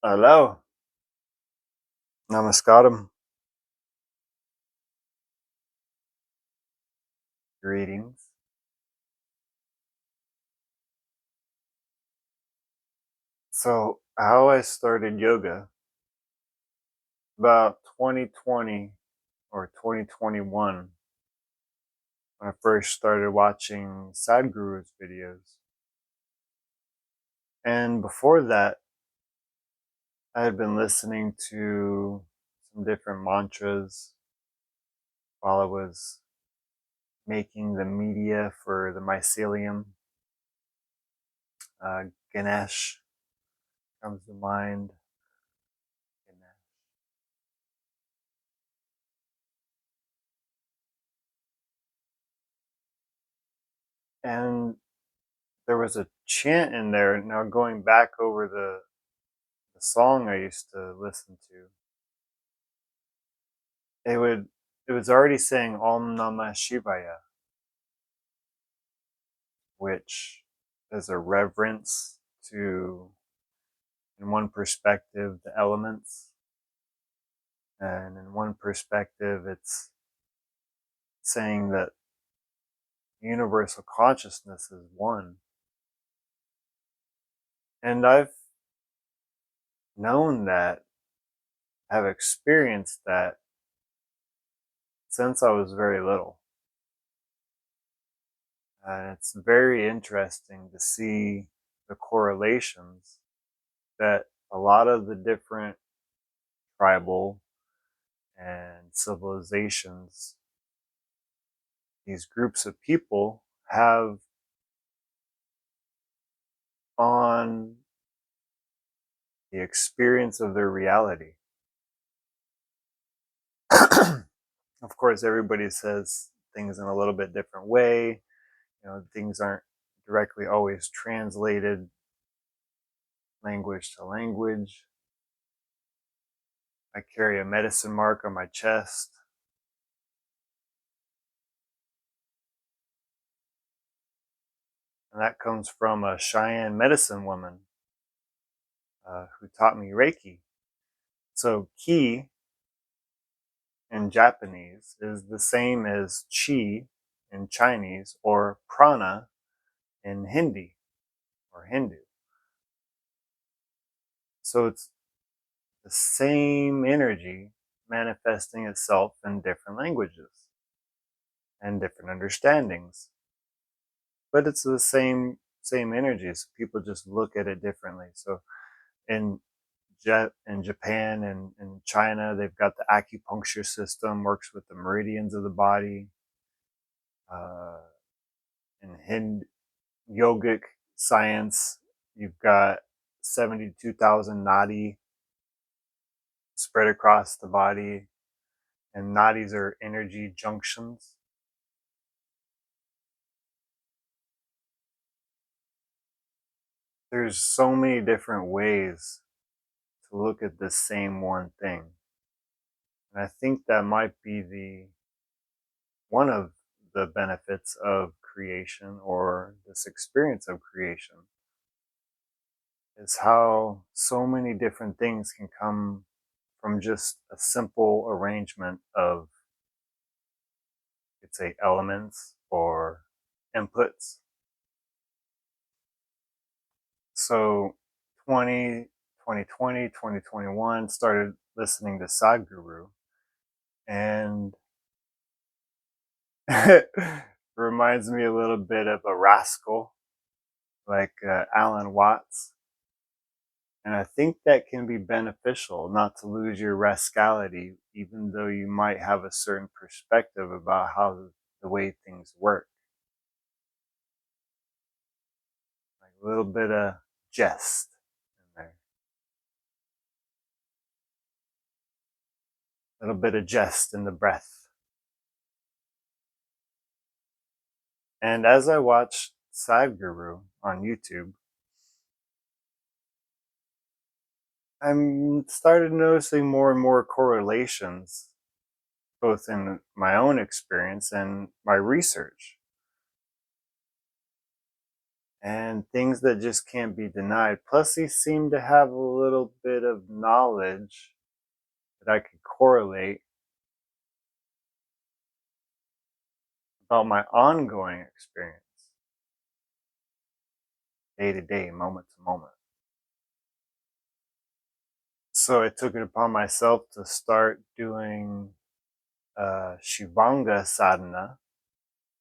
Hello, namaskaram, greetings. So, how I started yoga about 2020 or 2021 when I first started watching Sadhguru's videos. And before that, I had been listening to some different mantras while I was making the media for the mycelium. Ganesh comes to mind. And there was a chant in there. Now going back over the song I used to listen to, it was already saying Om Namah Shivaya, which is a reverence to, in one perspective, the elements, and in one perspective, it's saying that universal consciousness is one. And I've known that, have experienced that since I was very little. And it's very interesting to see the correlations that a lot of the different tribal and civilizations, these groups of people have on the experience of their reality. Of course, everybody says things in a little bit different way. Things aren't directly always translated language to language. I carry a medicine mark on my chest. And that comes from a Cheyenne medicine woman who taught me Reiki. So, ki in Japanese is the same as chi in Chinese or prana in Hindi or Hindu. So, it's the same energy manifesting itself in different languages and different understandings. But it's the same energy. So people just look at it differently. So in in Japan and in China, they've got the acupuncture system, works with the meridians of the body. Uh, in yogic science, you've got 72,000 nadi spread across the body, and nadis are energy junctions. There's so many different ways to look at the same one thing. And I think that might be the one of the benefits of creation or this experience of creation is how so many different things can come from just a simple arrangement of, let's say, elements or inputs. So 2021 started listening to Sadhguru, and it reminds me a little bit of a rascal like Alan Watts. And I think that can be beneficial not to lose your rascality, even though you might have a certain perspective about how the way things work. Like a little bit of jest in there, a little bit of jest in the breath. And as I watched Sadhguru on YouTube, I started noticing more and more correlations, both in my own experience and my research. and things that just can't be denied. Plus, he seemed to have a little bit of knowledge that I could correlate about my ongoing experience, day to day, moment to moment. So I took it upon myself to start doing Shivanga Sadhana,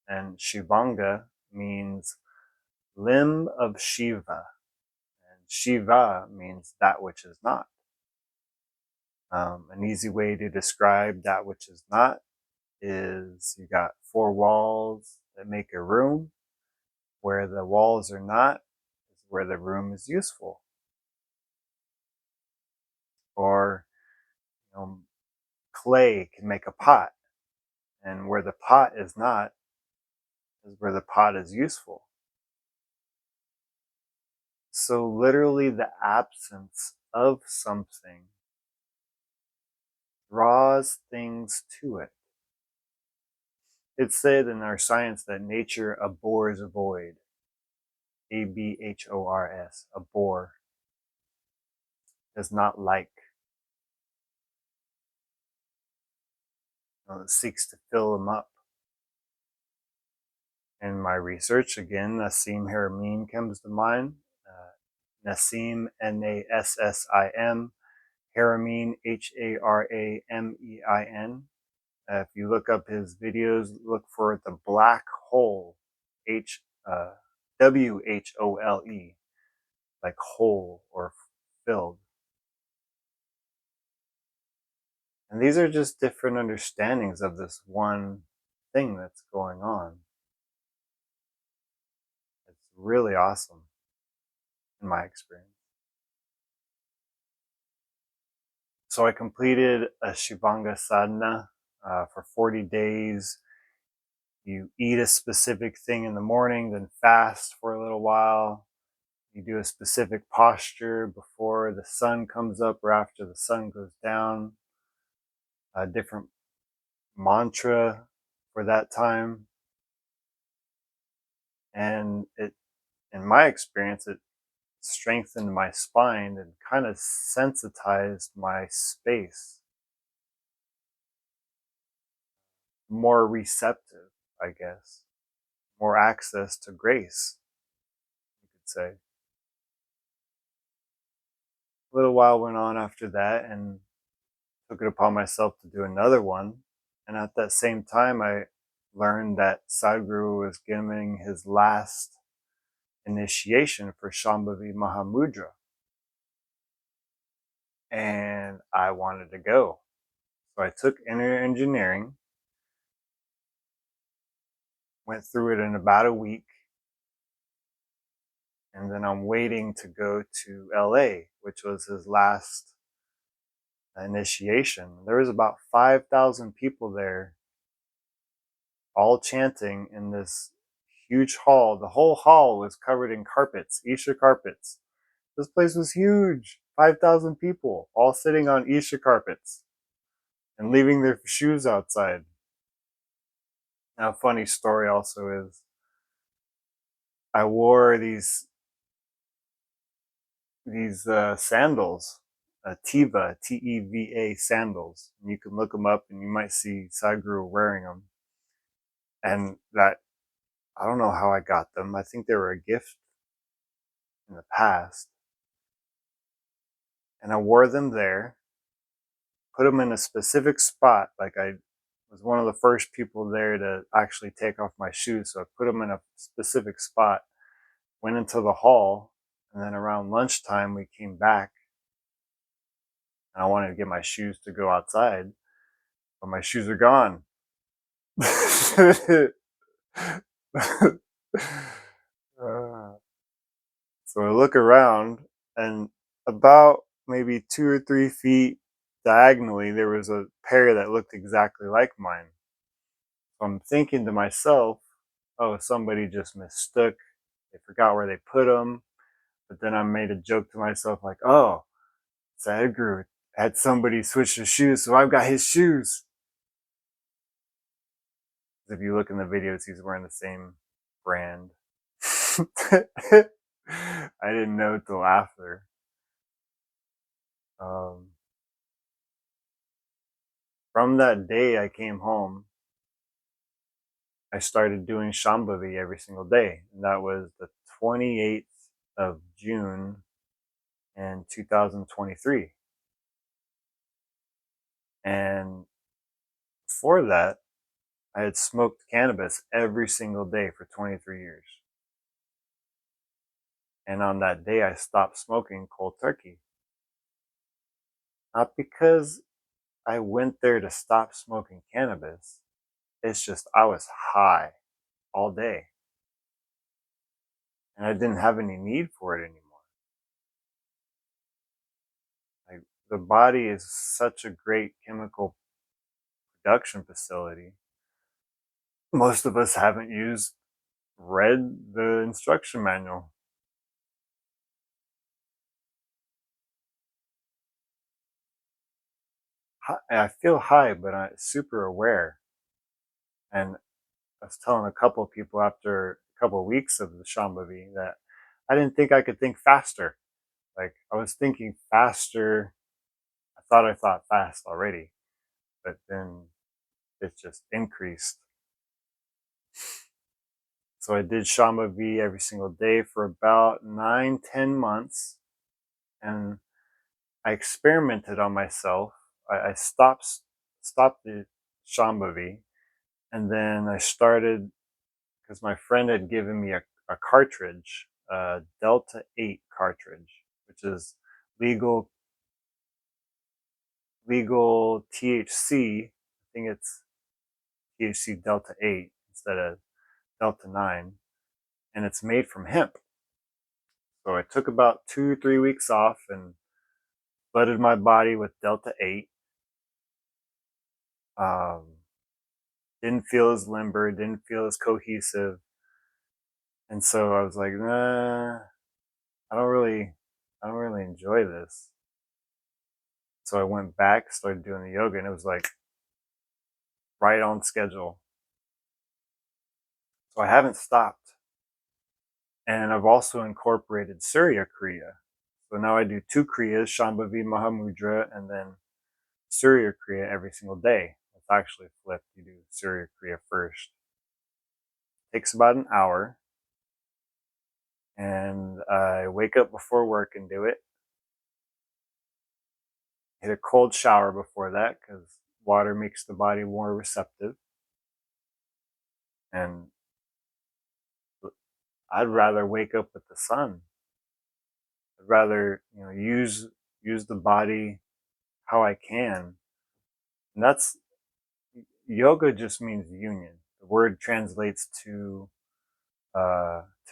and Shivanga means limb of Shiva, and Shiva means that which is not. An easy way to describe that which is not is you got four walls that make a room. Where the walls are not is where the room is useful. Or, clay can make a pot, and where the pot is not is where the pot is useful. So literally the absence of something draws things to it. It's said in our science that nature abhors a void. Abhors, abhor, does not like. It seeks to fill them up. In my research, again, Nassim Haramein comes to mind. Nassim, Nassim, Haramein, Haramein. If you look up his videos, look for the black hole, Whole, like whole or filled. And these are just different understandings of this one thing that's going on. It's really awesome in my experience. So I completed a Shivanga Sadhana for 40 days. You eat a specific thing in the morning, then fast for a little while. You do a specific posture before the sun comes up or after the sun goes down. A different mantra for that time. And in my experience, it strengthened my spine and kind of sensitized my space. More receptive, I guess. More access to grace, you could say. A little while went on after that, and took it upon myself to do another one. And at that same time, I learned that Sadhguru was giving his last initiation for Shambhavi Mahamudra. And I wanted to go. So I took inner engineering, went through it in about a week, and then I'm waiting to go to LA, which was his last initiation. There was about 5,000 people there, all chanting in this huge hall. The whole hall was covered in carpets, Isha carpets. This place was huge. 5,000 people all sitting on Isha carpets and leaving their shoes outside. Now, a funny story also is I wore these sandals, Teva, Teva sandals. And you can look them up and you might see Sadhguru wearing them. And that, I don't know how I got them. I think they were a gift in the past. And I wore them there, put them in a specific spot. Like I was one of the first people there to actually take off my shoes. So I put them in a specific spot, went into the hall, and then around lunchtime we came back. And I wanted to get my shoes to go outside, but my shoes are gone. So I look around, and about maybe 2 or 3 feet diagonally, there was a pair that looked exactly like mine. So I'm thinking to myself, oh, somebody just mistook. They forgot where they put them. But then I made a joke to myself, like, oh, Sadhguru had somebody switch his shoes, so I've got his shoes. If you look in the videos, he's wearing the same brand. I didn't know till after. Um, from that day I came home, I started doing Shambhavi every single day. And that was the 28th of June in 2023. And before that, I had smoked cannabis every single day for 23 years. And on that day, I stopped smoking cold turkey. Not because I went there to stop smoking cannabis, it's just I was high all day and I didn't have any need for it anymore. Like, the body is such a great chemical production facility. Most of us haven't read the instruction manual. I feel high, but I'm super aware. And I was telling a couple of people after a couple of weeks of the Shambhavi that I didn't think I could think faster. Like, I was thinking faster. I thought fast already, but then it just increased. So I did Shambhavi every single day for about 9, 10 months, and I experimented on myself. I stopped the Shambhavi, and then I started because my friend had given me a cartridge, a Delta 8 cartridge, which is legal THC. I think it's THC Delta 8 instead of Delta 9, and it's made from hemp. So I took about 2, 3 weeks off and flooded my body with Delta 8. Um, didn't feel as limber, didn't feel as cohesive. And so I was like, nah, I don't really enjoy this. So I went back, started doing the yoga, and it was like right on schedule. So I haven't stopped. And I've also incorporated Surya Kriya. So now I do 2 Kriyas, Shambhavi, Mahamudra, and then Surya Kriya every single day. It's actually flipped. You do Surya Kriya first. It takes about an hour. And I wake up before work and do it. Hit a cold shower before that because water makes the body more receptive. And I'd rather wake up with the sun. I'd rather, use the body how I can. And that's yoga just means union. The word translates to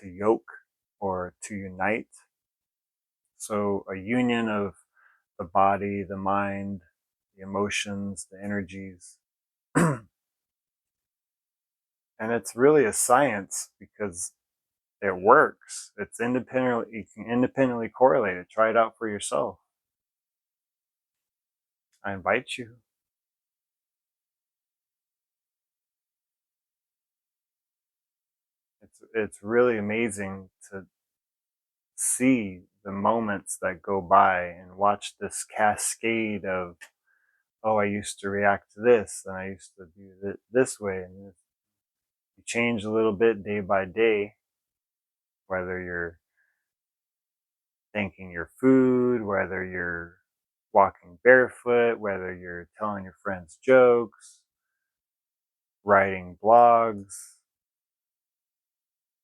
yoke or to unite. So a union of the body, the mind, the emotions, the energies. And it's really a science because it works. It's independently, you can independently correlate it. Try it out for yourself. I invite you. It's really amazing to see the moments that go by and watch this cascade of, oh, I used to react to this and I used to do it this way, and you change a little bit day by day, whether you're thanking your food, whether you're walking barefoot, whether you're telling your friends jokes, writing blogs,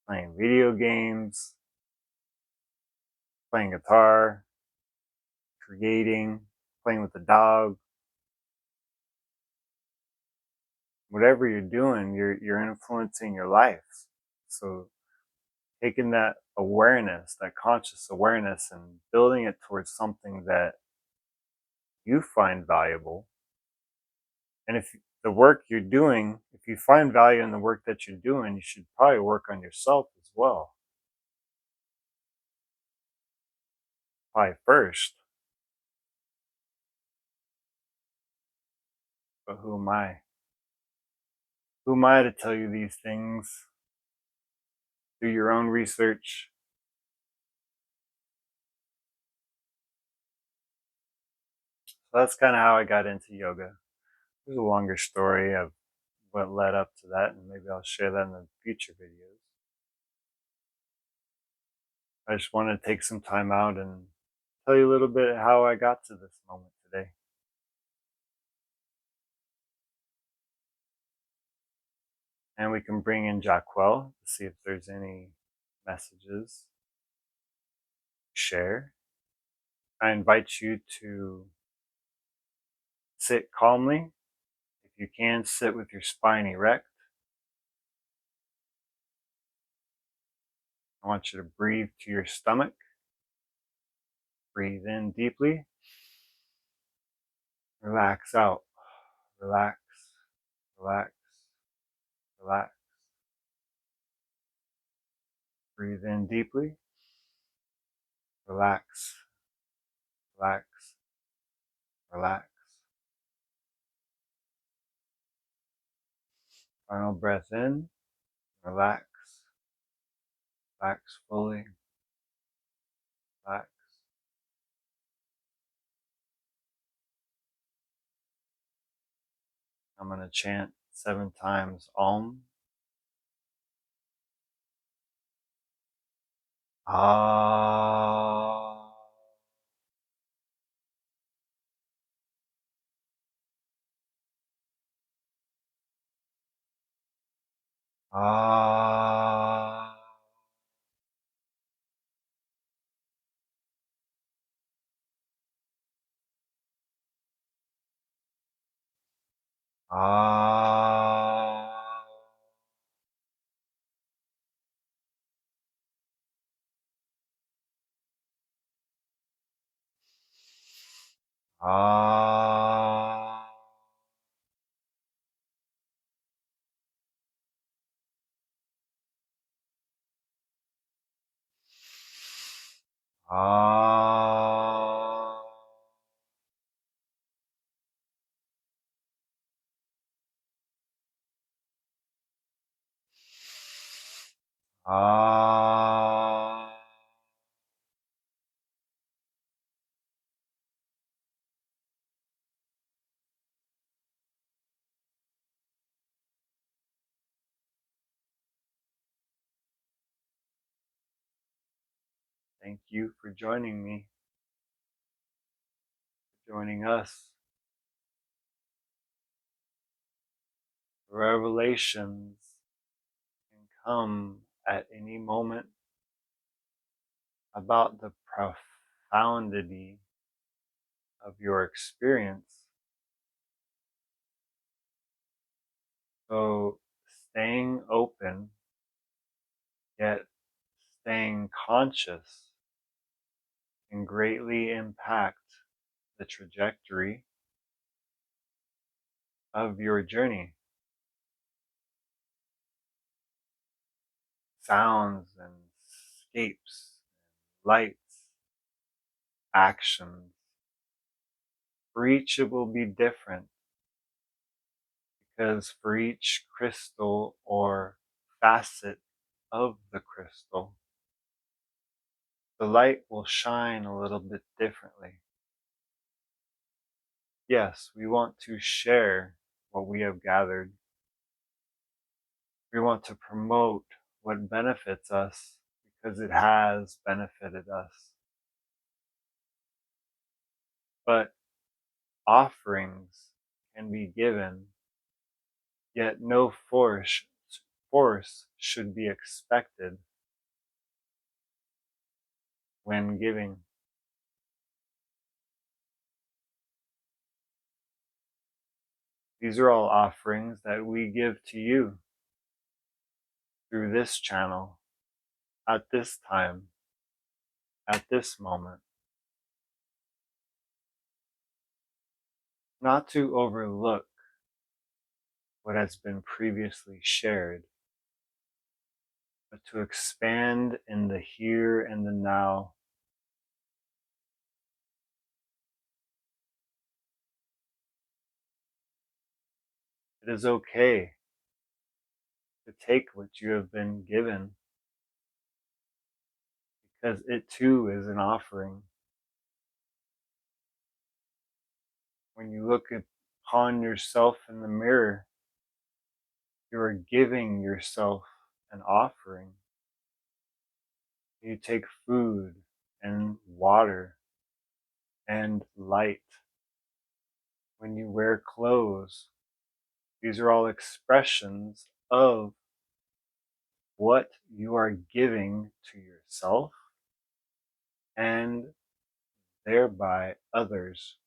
playing video games, playing guitar, creating, playing with the dog. Whatever you're doing, you're influencing your life. So taking that awareness, that conscious awareness, and building it towards something that you find valuable. And if the work you're doing, if you find value in the work that you're doing, you should probably work on yourself as well. Probably first. But who am I? Who am I to tell you these things? do your own research. So that's kind of how I got into yoga. There's a longer story of what led up to that, and maybe I'll share that in the future videos. I just want to take some time out and tell you a little bit how I got to this moment today. And we can bring in Ja-Quel to see if there's any messages to share. I invite you to sit calmly. If you can, sit with your spine erect. I want you to breathe to your stomach. Breathe in deeply. Relax out. Relax, relax, relax. Breathe in deeply. Relax, relax, relax. Final breath in. Relax, relax fully. Relax. I'm going to chant 7 times Om. Ah. Ah. Ah. Ah. Ah. Ah. Thank you for joining me, joining us. Revelations can come at any moment about the profundity of your experience. So staying open, yet staying conscious, can greatly impact the trajectory of your journey. Sounds and escapes, lights, actions. For each it will be different, because for each crystal or facet of the crystal, the light will shine a little bit differently. Yes, we want to share what we have gathered. We want to promote what benefits us because it has benefited us. But offerings can be given, yet no force should be expected when giving. These are all offerings that we give to you through this channel, at this time, at this moment. Not to overlook what has been previously shared, but to expand in the here and the now. It is okay to take what you have been given because it too is an offering. When you look upon yourself in the mirror, you are giving yourself an offering. You take food and water and light. When you wear clothes, these are all expressions of what you are giving to yourself and thereby others.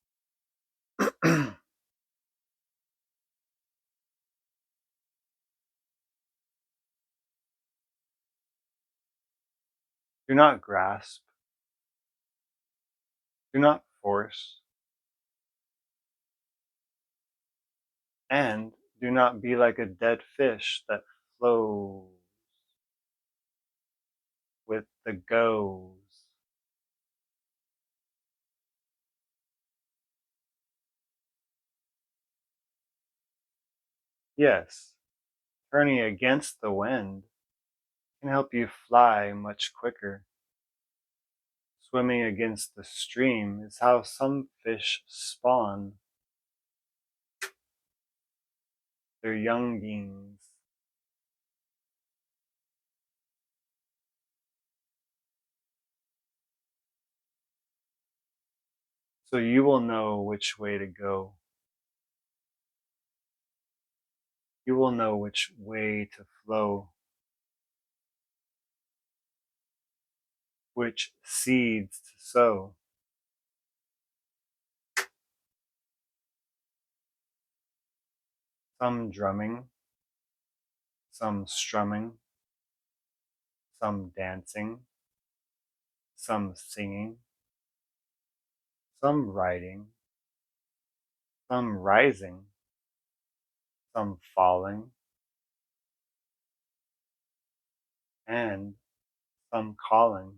Do not grasp, do not force, and do not be like a dead fish that flows with the goes. Yes, turning against the wind can help you fly much quicker. Swimming against the stream is how some fish spawn their younglings. So you will know which way to go. You will know which way to flow, which seeds to sow. Some drumming, some strumming, some dancing, some singing, some writing, some rising, some falling, and some calling.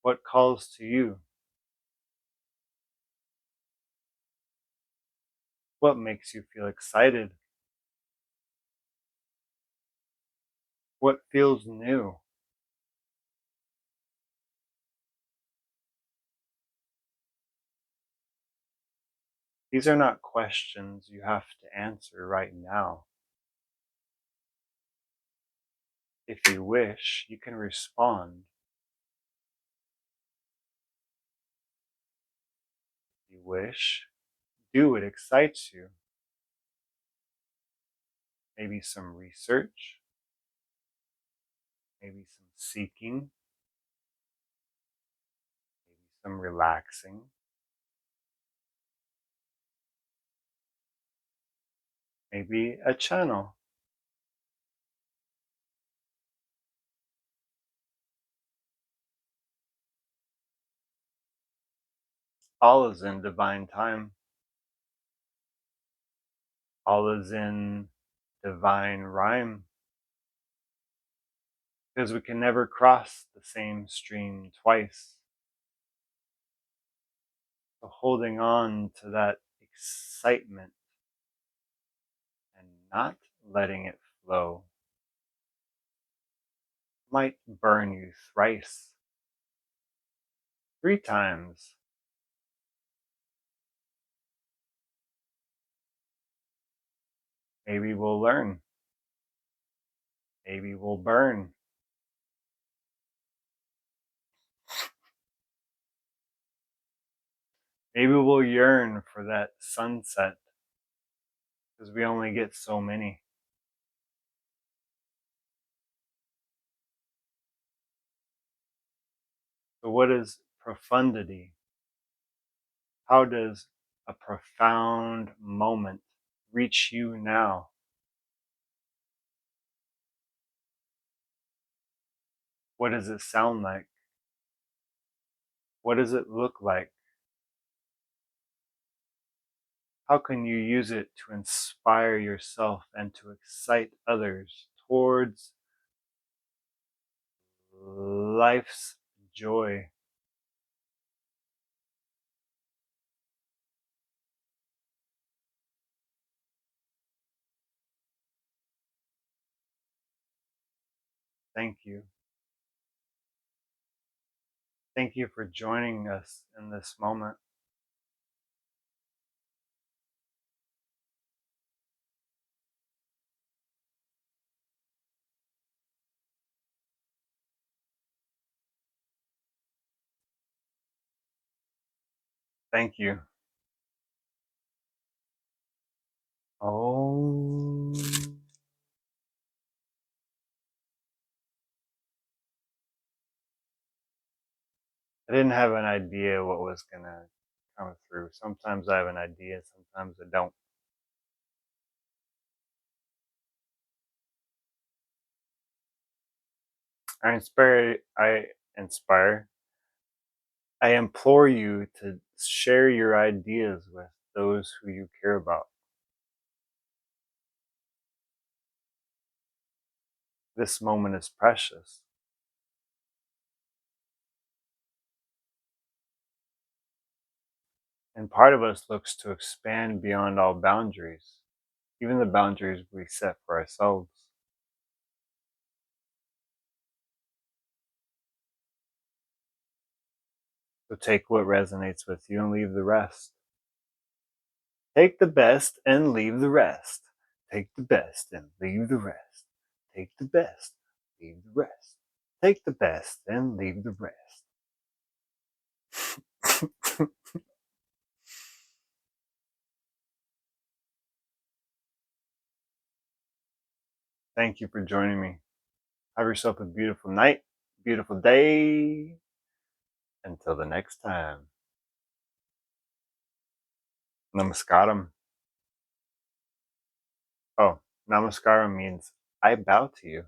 What calls to you? What makes you feel excited? What feels new? These are not questions you have to answer right now. If you wish, you can respond. If you wish, do what excites you. Maybe some research, maybe some seeking, maybe some relaxing, maybe a channel. All is in divine time. All is in divine rhyme. Because we can never cross the same stream twice. So holding on to that excitement and not letting it flow might burn you thrice, 3 times. Maybe we'll learn. Maybe we'll burn. Maybe we'll yearn for that sunset because we only get so many. So, what is profundity? How does a profound moment reach you now? What does it sound like? What does it look like? How can you use it to inspire yourself and to excite others towards life's joy? Thank you. Thank you for joining us in this moment. Thank you. Oh. I didn't have an idea what was going to come through. Sometimes I have an idea, sometimes I don't. I inspire, I implore you to share your ideas with those who you care about. This moment is precious. And part of us looks to expand beyond all boundaries, even the boundaries we set for ourselves. So take what resonates with you and leave the rest. Take the best and leave the rest. Take the best and leave the rest. Take the best, leave the rest. Take the best and leave the rest. Thank you for joining me. Have yourself a beautiful night, beautiful day. Until the next time. Namaskaram. Oh, namaskaram means I bow to you.